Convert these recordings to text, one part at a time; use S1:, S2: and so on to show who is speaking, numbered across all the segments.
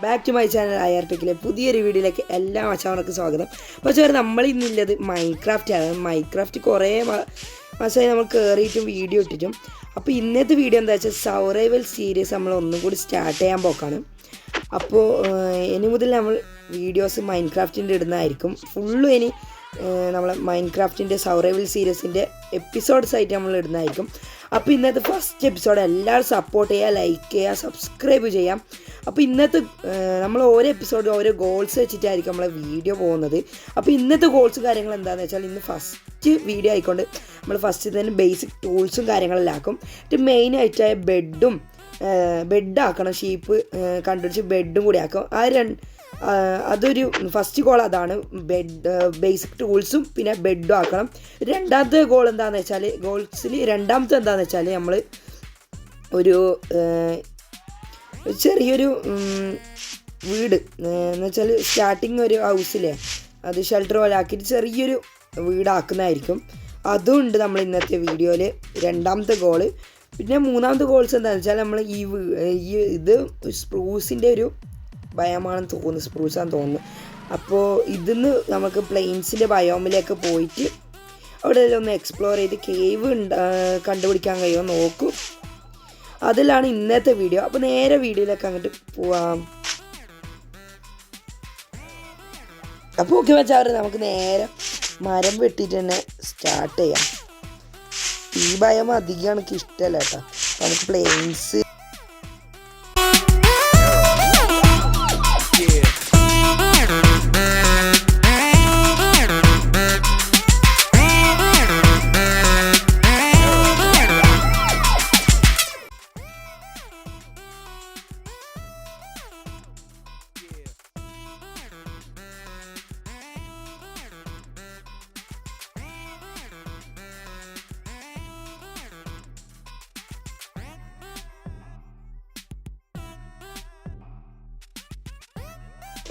S1: Back to my channel IRTക്കിലെ പുതിയൊരു വീഡിയോയിലേക്ക് എല്ലാ മച്ചാവർക്കും സ്വാഗതം. പക്ഷേ നമ്മൾ ഇന്നുള്ളത് മൈൻക്രാഫ്റ്റ് ആണ്. മൈൻക്രാഫ്റ്റ് കുറേ മാസമായി നമ്മൾ കയറിയിട്ടും വീഡിയോ ഇട്ടിട്ടും. അപ്പോൾ ഇന്നത്തെ വീഡിയോ എന്താ വെച്ചാൽ സർവൈവൽ സീരീസ് നമ്മൾ ഒന്നും കൂടി സ്റ്റാർട്ട് ചെയ്യാൻ പോക്കാണ്. അപ്പോൾ ഇനി മുതൽ നമ്മൾ വീഡിയോസ് മൈൻക്രാഫ്റ്റിൻ്റെ ഇടുന്നതായിരിക്കും. ഫുള്ളും ഇനി നമ്മളെ മൈൻക്രാഫ്റ്റിൻ്റെ സർവൈവൽ സീരീസിൻ്റെ എപ്പിസോഡ്സ് ആയിട്ട് നമ്മൾ ഇടുന്നതായിരിക്കും. അപ്പോൾ ഇന്നത്തെ ഫസ്റ്റ് എപ്പിസോഡ് എല്ലാവരും സപ്പോർട്ട് ചെയ്യുക, ലൈക്ക് ചെയ്യുക, സബ്സ്ക്രൈബ് ചെയ്യാം. അപ്പോൾ ഇന്നത്തെ നമ്മൾ ഓരോ എപ്പിസോഡിൽ ഓരോ ഗോൾസ് വെച്ചിട്ടായിരിക്കും നമ്മളെ വീഡിയോ പോകുന്നത്. അപ്പോൾ ഇന്നത്തെ ഗോൾസും കാര്യങ്ങളും എന്താണെന്ന് വെച്ചാൽ ഇന്ന് ഫസ്റ്റ് വീഡിയോ ആയിക്കൊണ്ട് നമ്മൾ ഫസ്റ്റ് തന്നെ ബേസിക് ടൂൾസും കാര്യങ്ങളെല്ലാം ആക്കും. എന്നിട്ട് മെയിനായിട്ടായ ബെഡാക്കണം. ഷീപ്പ് കണ്ടുപിടിച്ച് ബെഡും കൂടി ആക്കും. അതൊരു ഫസ്റ്റ് ഗോൾ അതാണ്. ബേസിക് ടൂൾസും പിന്നെ ബെഡും ആക്കണം. രണ്ടാമത്തെ ഗോൾ എന്താണെന്ന് വെച്ചാൽ രണ്ടാമത്തെ എന്താണെന്ന് വെച്ചാൽ നമ്മൾ ഒരു ചെറിയൊരു വീട് എന്ന് വെച്ചാൽ സ്റ്റാർട്ടിങ് ഒരു ഹൗസിലെ അത് ഷെൽട്ടർ പോലെ ആക്കിയിട്ട് ചെറിയൊരു വീടാക്കുന്നതായിരിക്കും. അതും ഉണ്ട് നമ്മൾ ഇന്നത്തെ വീഡിയോയിൽ രണ്ടാമത്തെ ഗോള്. പിന്നെ മൂന്നാമത്തെ ഗോൾസ് എന്താണെന്ന് വെച്ചാൽ നമ്മൾ ഇത് സ്പ്രൂസിൻ്റെ ഒരു ബയോമാണെന്ന് തോന്നുന്നു, സ്പ്രൂസാന്ന് തോന്നുന്നു. അപ്പോൾ ഇതിന്ന് നമുക്ക് പ്ലെയിൻസിൻ്റെ ബയോമിലേക്ക് പോയിട്ട് അവിടെ ഒന്ന് എക്സ്പ്ലോർ ചെയ്ത് കേവ് കണ്ടുപിടിക്കാൻ കഴിയുമോ നോക്കും. അതിലാണ് ഇന്നത്തെ വീഡിയോ. അപ്പോൾ നേരെ വീഡിയോയിലേക്ക് അങ്ങോട്ട് പോവാം. അപ്പോൾ ഓക്കെ വെച്ചാൽ നമുക്ക് നേരെ മരം വെട്ടിയിട്ട് തന്നെ സ്റ്റാർട്ട് ചെയ്യാം. ഈ ബയം അധികം എനിക്ക് ഇഷ്ടമല്ല കേട്ടോ. അപ്പോൾ നമുക്ക് പ്ലെയിൻസ്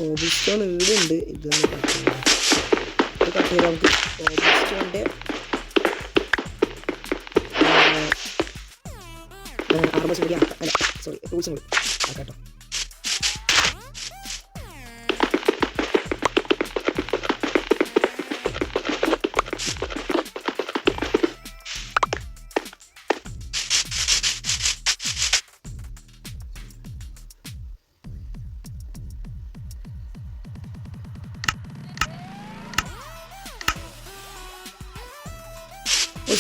S1: ഓബിസ്റ്റോൺ വീടുണ്ട്. ഇതാണ് കട്ട് ചെയ്ത് നമുക്ക് ഓബിസ്റ്റോണിൻ്റെ ആർമേഴ്സും കൂടി ആക്കാം. അല്ല സോറി, ടൂൾസും കൂടി ആക്കാം കേട്ടോ.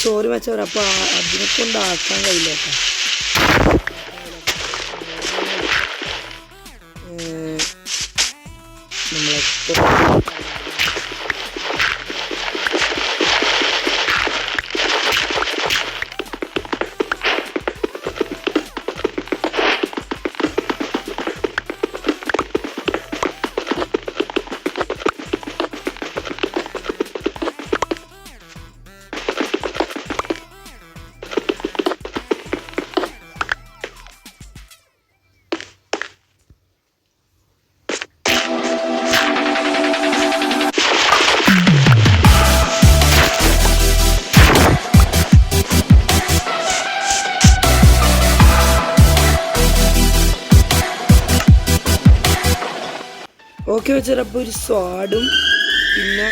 S1: സോറി വെച്ചവർ. അപ്പോൾ അതിനെ കൊണ്ട് ആക്കാൻ കഴിയില്ല കേട്ടോ. നമ്മളെ ഓക്കെ വെച്ചാൽ അപ്പോൾ ഒരു സ്വാഡും പിന്നെ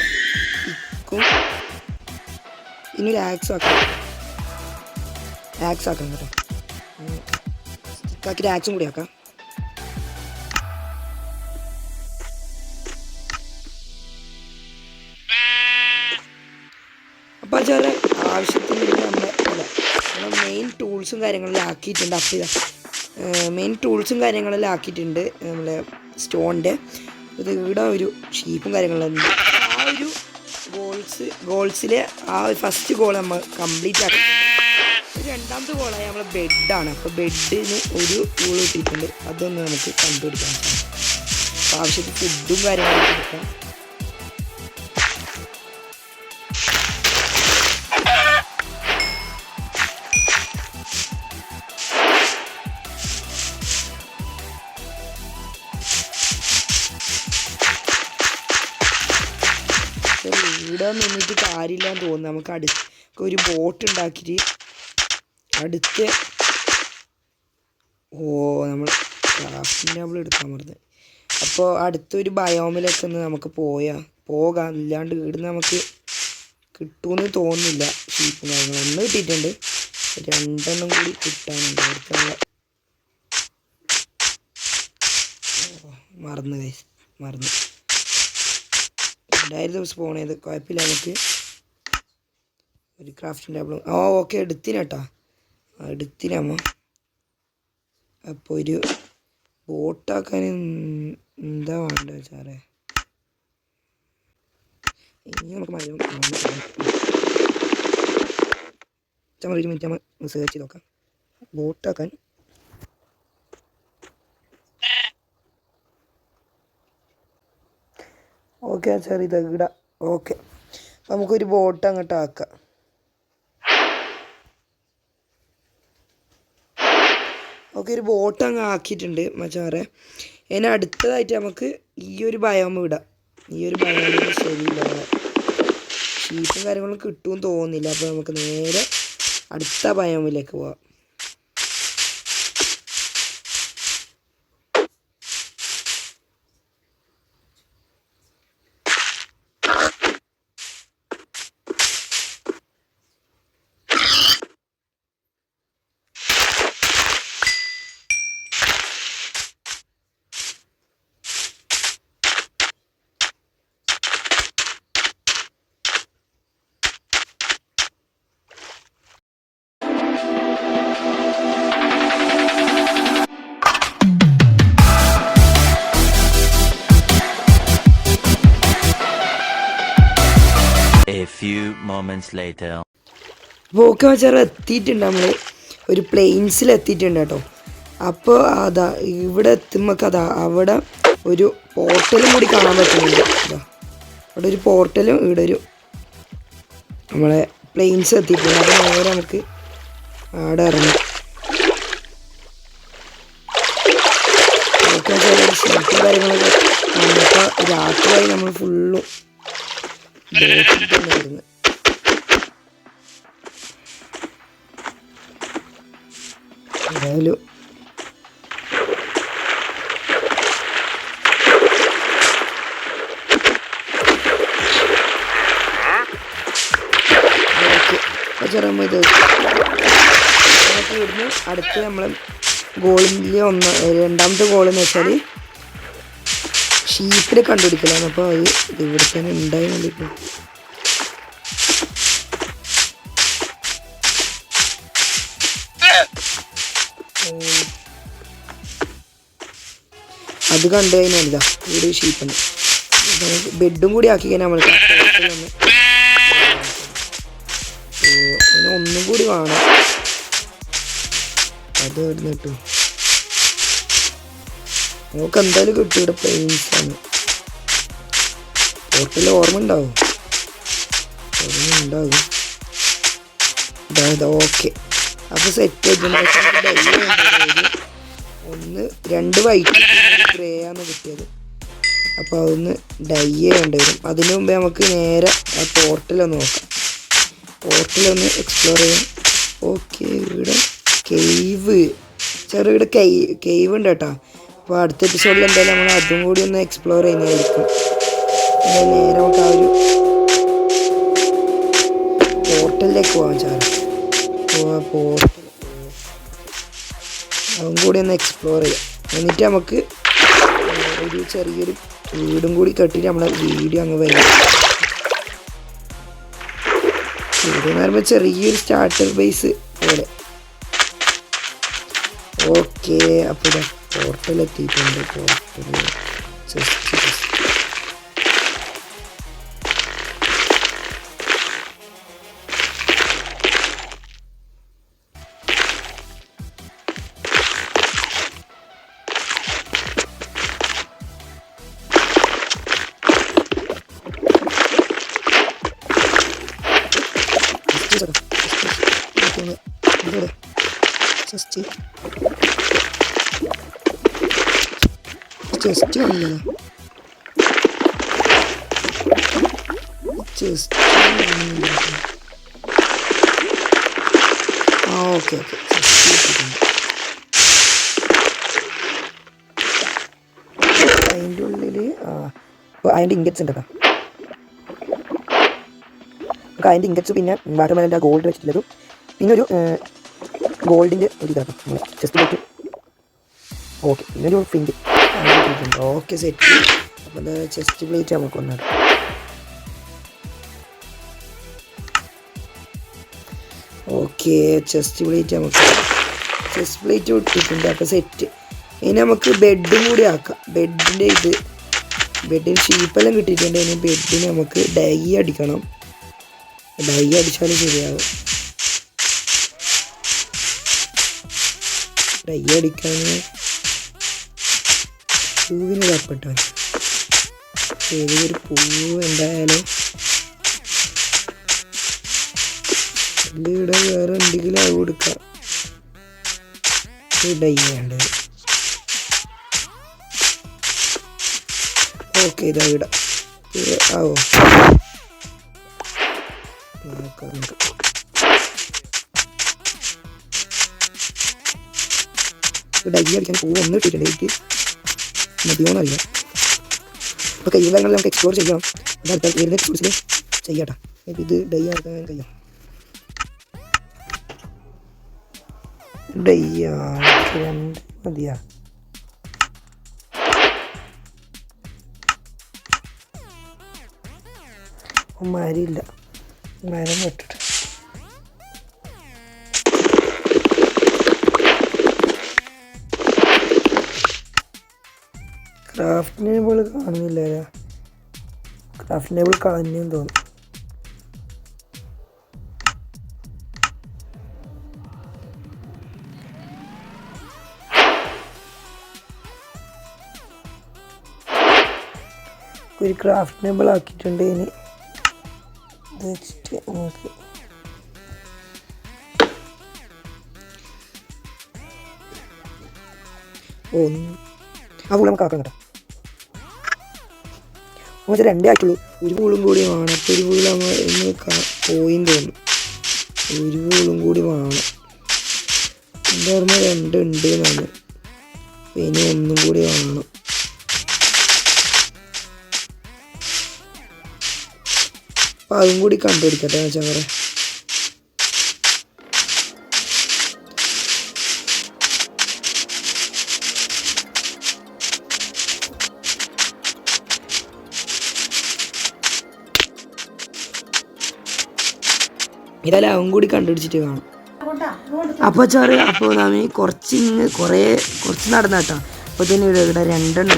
S1: ഇക്കും ഇനി ഒരു ആക്സ് ആക്കാം കേട്ടോ. സ്റ്റിക്കാക്കിയിട്ട് ആക്സും കൂടി ആക്കാം. അപ്പോൾ ചെറിയ ആവശ്യത്തിന് നമ്മളെ മെയിൻ ടൂൾസും കാര്യങ്ങളെല്ലാം ആക്കിയിട്ടുണ്ട്. അപ്പോൾ മെയിൻ ടൂൾസും കാര്യങ്ങളെല്ലാം ആക്കിയിട്ടുണ്ട് നമ്മളെ സ്റ്റോണിൻ്റെ. ഇത് ഇവിടെ ഒരു ഷീപ്പും കാര്യങ്ങളും. ആ ഒരു ഗോൾസിലെ ആ ഫസ്റ്റ് ഗോൾ നമ്മൾ കംപ്ലീറ്റ് ആക്കി. രണ്ടാമത്തെ ഗോളായി നമ്മളെ ബെഡാണ്. അപ്പോൾ ബെഡിന് ഒരു ടൂൾ ഇട്ടിട്ടുണ്ട്. അതൊന്ന് നമുക്ക് കണ്ടുപിടിക്കാം. അപ്പോൾ ആവശ്യത്തിന് ഫുഡും കാര്യങ്ങളൊക്കെ എടുക്കാം. ഇവിടെ നിന്നിട്ട് കാര്യമില്ലാന്ന് തോന്നുന്നു. നമുക്ക് ഒരു ബോട്ട് ഉണ്ടാക്കിയിട്ട് നമ്മൾ ക്രാഫ്റ്റിംഗ് ടേബിൾ എടുക്കാൻ മറന്നത്. അപ്പോൾ അടുത്തൊരു ബയോമിലൊക്കെ ഒന്ന് നമുക്ക് പോകാം. ഇല്ലാണ്ട് ഇവിടുന്ന് നമുക്ക് കിട്ടുമെന്ന് തോന്നുന്നില്ല. ഷീപ്പും കാര്യങ്ങളും ഒന്ന് കിട്ടിയിട്ടുണ്ട്, 2 കൂടി കിട്ടാനുണ്ട്. അടുത്തുള്ള മറന്നു 2000 സ്പോൺ ചെയ്ത് കുഴപ്പമില്ല. നമുക്ക് ഒരു ക്രാഫ്റ്റിംഗ് ടേബിളും ഓക്കെ എടുത്തിനേട്ടാ, എടുത്തിനമ്മ. അപ്പോൾ ഒരു ബോട്ടാക്കാൻ എന്താ വേണ്ടത് സാറേ? ഇനി നമുക്ക് ഒരു മിനിറ്റ് നമ്മൾ സെർച്ച് ചെയ്ത് നോക്കാം. ബോട്ടാക്കാൻ ഓക്കെ സാർ, ഇത് ഇടാം. ഓക്കെ, നമുക്കൊരു ബോട്ട് അങ്ങോട്ട് ആക്കാം. ഓക്കെ, ഒരു ബോട്ട് അങ്ങ് ആക്കിയിട്ടുണ്ട് മച്ചാറെ. അതിന് അടുത്തതായിട്ട് നമുക്ക് ഈ ഒരു ബയോമ് വിടാം. ഈ ഒരു ബയോമിൽ ശരിയില്ല, ഷീപ്പും കാര്യങ്ങളും കിട്ടുമെന്ന് തോന്നുന്നില്ല. അപ്പോൾ നമുക്ക് നേരെ അടുത്ത ബയോമിലേക്ക് പോവാം.
S2: A few moments later.
S1: Okay മച്ചാറ്, എത്തിയിട്ടുണ്ട്. നമ്മൾ ഒരു പ്ലെയിൻസിൽ എത്തിയിട്ടുണ്ട് കേട്ടോ. അപ്പോൾ അതാ ഇവിടെ എത്തുമ്പോൾ അവിടെ ഒരു പോർട്ടലും കൂടി കാണാൻ പറ്റുന്നുണ്ട്. അവിടെ ഒരു പോർട്ടലും ഇവിടെ ഒരു നമ്മളെ പ്ലെയിൻസ് എത്തിയിട്ടുണ്ട്. അപ്പോൾ നേരെ നമുക്ക് അവിടെ ഇറങ്ങി. ഓക്കെ മച്ചാറ്, ഷീറ്റും കാര്യങ്ങളൊക്കെ കണ്ടപ്പോൾ രാത്രിയായി നമ്മൾ ഫുള്ളും ബോട്ടിട്ടുണ്ടായിരുന്നു. എന്തായാലും ഇവിടുന്ന് അടുത്ത് നമ്മൾ ഗോളിൻ്റെ രണ്ടാമത്തെ ഗോളെന്ന് വെച്ചാൽ ഷീപ്പിനെ കണ്ടുപിടിക്കലാണ്. അപ്പോൾ അത് ഇവിടെ തന്നെ ഉണ്ടായി വേണ്ടിയിട്ട് അത് കണ്ടു കഴിഞ്ഞാൽ ഇതാ ഇവിടെ ഷീപ്പുണ്ട്. ബെഡും കൂടി ആക്കി കഴിഞ്ഞാൽ നമ്മൾ പിന്നെ ഒന്നും കൂടി വേണം. അത് എവിടുന്ന് കിട്ടും? നമുക്ക് എന്തായാലും കിട്ടും. ഇവിടെ പ്ലെയിൻസാണ്. ഹോട്ടലിൽ ഓർമ്മ ഉണ്ടാവും, ഉണ്ടാകും. ഓക്കെ, അപ്പോൾ സെറ്റ് ആയിട്ട് 2 വൈറ്റ് ഗ്രേ ആണ് കിട്ടിയത്. അപ്പോൾ അതൊന്ന് ഡൈ ചെയ്യേണ്ടി വരും. അതിനു മുമ്പേ നമുക്ക് നേരെ ആ പോർട്ടലൊന്ന് നോക്കാം. പോർട്ടലൊന്ന് എക്സ്പ്ലോർ ചെയ്യാം. ഓക്കെ, ഇവിടെ ചെറിയ കേവ് ഉണ്ട് കേട്ടോ. അപ്പോൾ അടുത്ത എപ്പിസോഡിൽ എന്തായാലും നമ്മൾ അതും കൂടി ഒന്ന് എക്സ്പ്ലോർ ചെയ്യുന്നതായിരിക്കും. നേരെ നമുക്ക് ആ ഒരു പോർട്ടലിലേക്ക് പോകാം സാർ. പോർട്ടൽ അതും കൂടി ഒന്ന് എക്സ്പ്ലോർ ചെയ്യാം. എന്നിട്ട് നമുക്ക് ഒരു ചെറിയൊരു വീടും കൂടി കെട്ടിയിട്ട് നമ്മളെ വീഡിയോ അങ്ങ് വരും. വീഡിയോ എന്ന് പറയുമ്പോൾ ചെറിയൊരു സ്റ്റാർട്ടർ ബേസ് പോലെ. ഓക്കെ, അപ്പോൾ ഇതാ പോർട്ടലെത്തിയിട്ടുണ്ട്. പോർട്ടൽ ചെസ്റ്റ് കാണില്ല. ചെസ്റ്റ് ഓക്കെ അതിൻ്റെ ഉള്ളിൽ അപ്പോൾ അതിൻ്റെ ഇങ്കറ്റ്സ് ഉണ്ട് കേട്ടോ. നമുക്ക് അതിൻ്റെ ഇങ്കറ്റ്സ് പിന്നെ വാട്ടർമെലൻ്റെ ഗോൾഡ് വെച്ചിട്ടുള്ളതും പിന്നെ ഒരു ഗോൾഡിൻ്റെ ഒരു ഇതാട്ടോ ചെസ്റ്റ് പ്ലേറ്റ്. ഓക്കെ പിന്നെ ഒരു ഫിങ്ക് ഓക്കെ സെറ്റ്. അപ്പോൾ അത് ചെസ്റ്റ് പ്ലേറ്റ് നമുക്ക് ഒന്നാണ്. ഓക്കെ ചെസ്റ്റ് പ്ലേറ്റ് ഇട്ടിട്ടുണ്ട്. അപ്പോൾ സെറ്റ്. ഇനി നമുക്ക് ബെഡും കൂടി ആക്കാം. ബെഡിന് ഷീപ്പെല്ലാം കിട്ടിയിട്ടുണ്ട്. ഇനി ബെഡിന് നമുക്ക് ഡൈ അടിക്കണം. ഡൈ അടിച്ചാലും ശരിയാവും. ഡൈ അടിക്കാൻ പൂവിന് കപ്പിട്ടോ. ഏതൊരു പൂവ് എന്തായാലും ഇവിടെ വേറെ എന്തെങ്കിലും അത് കൊടുക്കാം. ഡൈ വേണ്ടത്. ഓക്കെ ഇതാ ഇടാം. ആവോ ഡൈ അടിക്കാൻ പൂവ് ഒന്നും ഇട്ടിട്ടുണ്ട്. എനിക്ക് മതിയോന്നറിയാം. അപ്പോൾ കയ്യും കാര്യങ്ങളിൽ നമുക്ക് എക്സ്പ്ലോർ ചെയ്യാം. അടുത്ത വരുന്ന എക്സ്പ്ലോർസിൽ ചെയ്യാട്ടോ. ഇത് ഡൈ ആക്കാൻ കഴിയാം. ഡൈ മതിയാ. മരമില്ല. മരം വെട്ടിട്ട് ക്രാഫ്റ്റ് ടേബിൾ കാണുന്നില്ല. ക്രാഫ്റ്റ് ടേബിൾ കളഞ്ഞെന്ന് തോന്നുന്നു. ഒരു ക്രാഫ്റ്റ് ടേബിൾ ആക്കിയിട്ടുണ്ട്. ഇനി ഇത് വെച്ചിട്ട് നമുക്ക് നമുക്ക് ആക്കാം കേട്ടോ. നമുക്ക് രണ്ടേ ആയിട്ടുള്ളൂ. ഒരു പൂളും കൂടി വേണം. അപ്പോൾ ഒരു പൂള് നമ്മൾ ഇന്ന് പോയിന്ന് തോന്നുന്നു. ഒരു പൂളും കൂടി വേണം. എൻ്റെ ഓർമ്മ 2 ഉണ്ട് എന്നാണ്. ഇനി ഒന്നും കൂടി വേണം. അപ്പോൾ അതും കൂടി കണ്ടുപിടിക്കട്ടെ വെച്ചാൽ വേറെ. ഇതെല്ലാം അവൻ കൂടി കണ്ടുപിടിച്ചിട്ട് കാണും. അപ്പോൾ അപ്പോൾ നമ്മ കുറച്ച് നടന്നാട്ടോ. അപ്പോൾ തന്നെ ഇവിടെ 2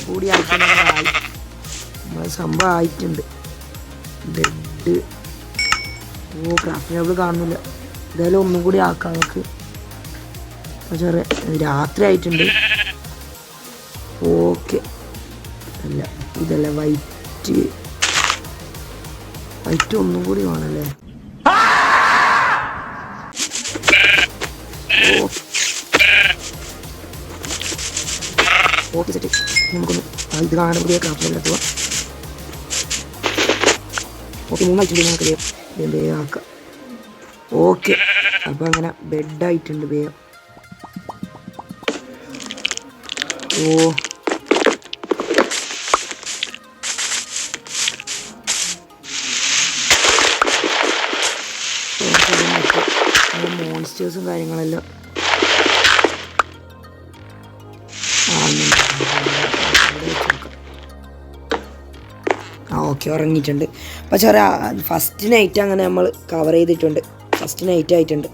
S1: കൂടി ആയിട്ട് നമ്മളെ സംഭവം ആയിട്ടുണ്ട്. ബെഡ് ക്രാഫ്റ്റ് ടേബിൾ കാണുന്നില്ല. ഇതായാലും ഒന്നും കൂടി ആക്കാം നമുക്ക്. രാത്രി ആയിട്ടുണ്ട്. ഓക്കെ അല്ല ഇതല്ല വൈറ്റ് ഒന്നും കൂടി വേണമല്ലേ. Okay set. നമുക്കൊന്ന് ഇത് കാണാൻ പുതിയ ക്രാഫ്റ്റ് ടേബിൾ എത്തുക. ഓക്കെ 3 ആയിട്ടുണ്ട്. നമുക്ക് വേഗം ആക്കാം. ഓക്കെ അപ്പോൾ അങ്ങനെ ബെഡായിട്ടുണ്ട് വേഗം. മോൺസ്റ്റേഴ്സും കാര്യങ്ങളെല്ലാം ഓക്കെ ഉറങ്ങിയിട്ടുണ്ട്. പക്ഷേ ഫസ്റ്റ് നൈറ്റ് അങ്ങനെ നമ്മൾ കവർ ചെയ്തിട്ടുണ്ട്. ഫസ്റ്റ് നൈറ്റ് ആയിട്ടുണ്ട്.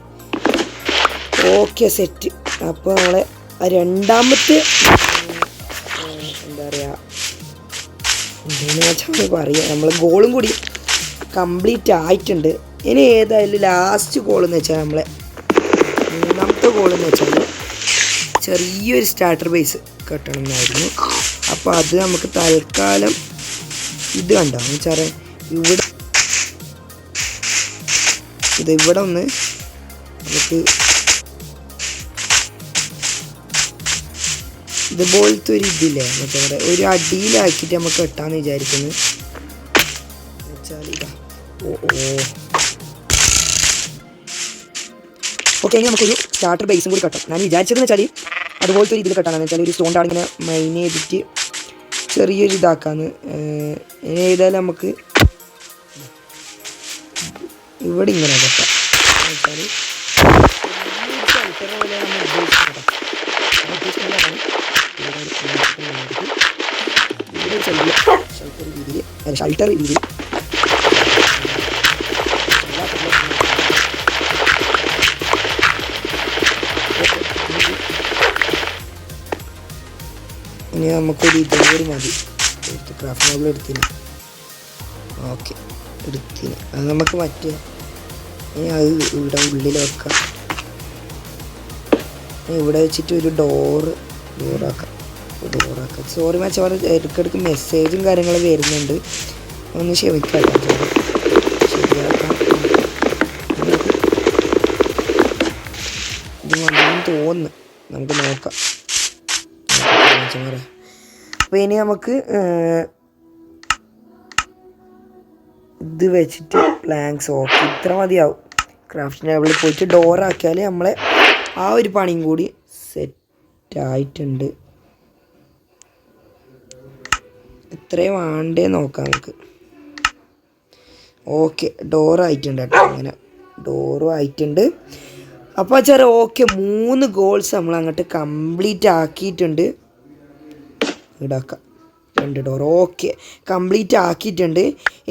S1: Okay set. അപ്പോൾ നമ്മളെ രണ്ടാമത്തെ എന്താ പറയുക എന്തെന്ന് വെച്ചാൽ പറയുക നമ്മൾ ഗോളും കൂടി കംപ്ലീറ്റ് ആയിട്ടുണ്ട്. ഇനി ഏതായാലും ലാസ്റ്റ് ഗോളെന്ന് വെച്ചാൽ നമ്മളെ 3ാമത്തെ ഗോളെന്ന് വെച്ചാൽ ചെറിയൊരു സ്റ്റാർട്ടർ ബേസ് കെട്ടണം എന്നായിരുന്നു. അപ്പോൾ അത് നമുക്ക് തൽക്കാലം ഇത് കണ്ടോ എന്ന് വെച്ചാൽ ഇവിടെ ഒന്ന് നമുക്ക് ഇതുപോലത്തെ ഒരു ഇതില്ലേ മറ്റേ ഒരു അടിയിലാക്കിയിട്ട് നമുക്ക് കെട്ടാന്ന് വിചാരിക്കുന്നു. വെച്ചാൽ ഇതാ ഓക്കെ. ഇനി നമുക്കൊരു സ്റ്റാർട്ടർ ബേസും കൂടി കെട്ടാം. ഞാൻ വിചാരിച്ചതെന്ന് വെച്ചാൽ അതുപോലത്തെ ഒരു ഇതിൽ കെട്ടാണെന്ന് വെച്ചാൽ ഒരു സ്റ്റോൺ ഇങ്ങനെ മൈൻ ചെയ്തിട്ട് ചെറിയൊരു ഇതാക്കാന്ന്. ഇനി ഏതായാലും നമുക്ക് ഇവിടെ ഇങ്ങനെ കെട്ടാം. വെച്ചാൽ ഷെൽട്ടർ പോലെ നമ്മൾ ഷെൽട്ടർ രീതിയിൽ ഇനി നമുക്കൊരു ഇതുകൂടി മതി. ക്രാഫ്റ്റ് നോബിൾ എടുത്തിന്. ഓക്കെ, എടുത്തിന്. അത് നമുക്ക് മറ്റേ ഇനി അത് ഇവിടെ ഉള്ളിൽ വെക്കാം. ഇവിടെ വെച്ചിട്ട് ഒരു ഡോറാക്കാം. സോറി മച്ചവർ, ഇടയ്ക്കിടയ്ക്ക് മെസ്സേജും കാര്യങ്ങളും വരുന്നുണ്ട്, ഒന്ന് ക്ഷമിക്കാം. ശരിയാക്കാം. ഇത് മതിയെന്ന് തോന്നുന്നു, നമുക്ക് നോക്കാം. അപ്പോൾ ഇനി നമുക്ക് ഇത് വെച്ചിട്ട് പ്ലാങ്ക്സ് ഓക്കെ ഇത്ര മതിയാവും. ക്രാഫ്റ്റ് ടേബിളിൽ പോയിട്ട് ഡോറാക്കിയാൽ നമ്മളെ ആ ഒരു പണിയും കൂടി സെറ്റായിട്ടുണ്ട്. എത്രയും വേണ്ടേ നോക്കാം നമുക്ക്. ഓക്കെ, ഡോറായിട്ടുണ്ട് കേട്ടോ. അങ്ങനെ ഡോറും ആയിട്ടുണ്ട്. അപ്പോൾ ചെറിയ ഓക്കെ, 3 ഗോൾസ് നമ്മൾ അങ്ങോട്ട് കംപ്ലീറ്റ് ആക്കിയിട്ടുണ്ട്. ഇടാക്കാം 2 ഡോർ. ഓക്കെ, കംപ്ലീറ്റ് ആക്കിയിട്ടുണ്ട്.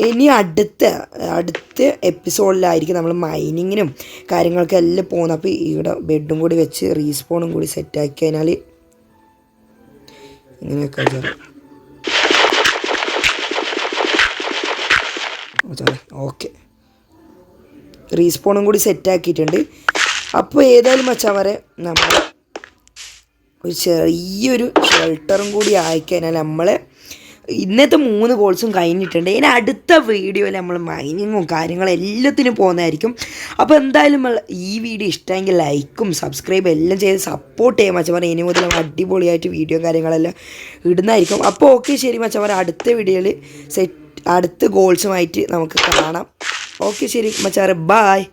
S1: ഇനി അടുത്ത എപ്പിസോഡിലായിരിക്കും നമ്മൾ മൈനിങ്ങിനും കാര്യങ്ങൾക്കും എല്ലാം പോകുന്നത്. അപ്പോൾ ഇവിടെ ബെഡും കൂടി വെച്ച് റീസ്പോണും കൂടി സെറ്റാക്കി കഴിഞ്ഞാൽ ഇങ്ങനെയൊക്കെ ഓക്കെ, റീസ്പോണും കൂടി സെറ്റാക്കിയിട്ടുണ്ട്. അപ്പോൾ ഏതായാലും മച്ചാൻ വരെ നമ്മൾ ഒരു ചെറിയൊരു ഷെൽട്ടറും കൂടി ആയിക്കഴിഞ്ഞാൽ നമ്മളെ ഇന്നത്തെ 3 ഗോൾസും കഴിഞ്ഞിട്ടുണ്ട്. ഇനി അടുത്ത വീഡിയോയിൽ നമ്മൾ മൈനിങ്ങും കാര്യങ്ങളും എല്ലാത്തിനും പോകുന്നതായിരിക്കും. അപ്പോൾ എന്തായാലും ഈ വീഡിയോ ഇഷ്ടമെങ്കിൽ ലൈക്കും സബ്സ്ക്രൈബും എല്ലാം ചെയ്ത് സപ്പോർട്ട് ചെയ്യാൻ മച്ചമാർ. ഇനി മുതൽ നമ്മൾ അടിപൊളിയായിട്ട് വീഡിയോ കാര്യങ്ങളെല്ലാം ഇടുന്നതായിരിക്കും. അപ്പോൾ ഓക്കെ, ശരി മച്ചമാർ, അടുത്ത വീഡിയോയിൽ അടുത്ത ഗോൾസുമായിട്ട് നമുക്ക് കാണാം. ഓക്കെ ശരി മച്ചാറ്, ബായ്.